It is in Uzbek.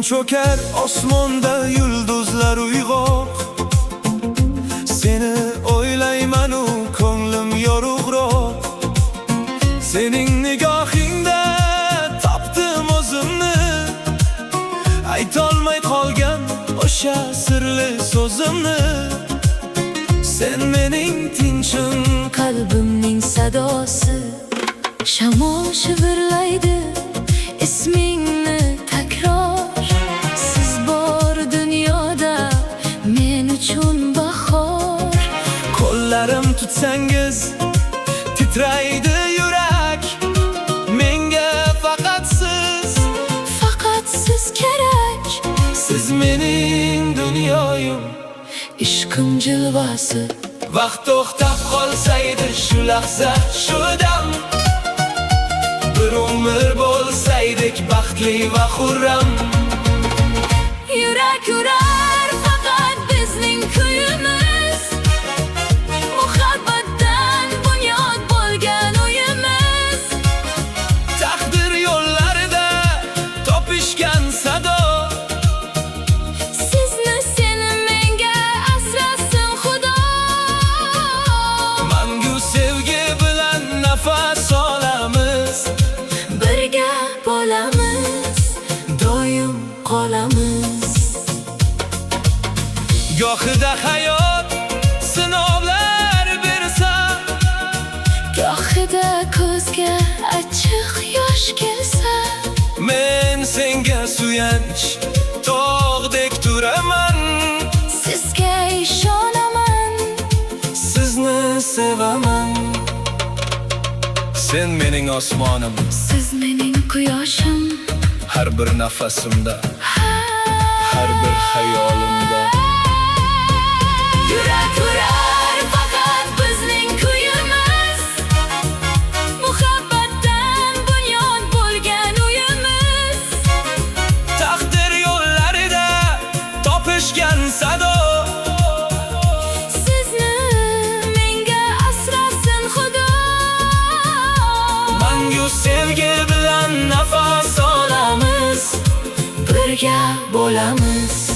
Kun cho'kar osmonda yulduzlar uyg'oq, seni o'ylayman u ko'nglim yorug'roq. Sening nigohingda topdim o'zimni, aytolmay qolgan o'sha sirli so'zimni. Sen mening tinchim, qalbimning sadosi. Shamol shivirlaydi ismingni takror. Siz bor dunyoda men uchun bahor. qo'llarim tutsangiz titraydi yurak. Menga faqat siz kerak. Siz mening dunyoyim, Ishqim jilvasi. vaqt to'xtab qolsaydi shu lahza, shu dam, bir umr bo'lsaydik baxtli va xurram. Yurak urar faqat bizning kuyimiz, muhabbatdan bunyod bo'lgan uyimiz. Taqdir yo'llarida topishgan sado, Sizni seni menga asrasin Xudo. mangu sevgi bilan nafas olamiz. Birga bo'lamiz, doim qolamiz. Gohida hayot sinovlar bersa, Gohida ko'zga achchiq yosh kelsa, men senga suyanch tog'dek turaman. sizga ishonaman, Sizni sevaman. Sen mening osmonim, siz mening quyoshim. har bir nafasimda, har bir xayolimda. Yurak urar faqat bizning kuyimiz, muhabbatdan bunyod bo'lgan uyimiz. Taqdir yo'llarida topishgan sado, Sizni menga asrasin Xudo. mangu sevgi bilan nafas olamiz. Birga bo'lamiz.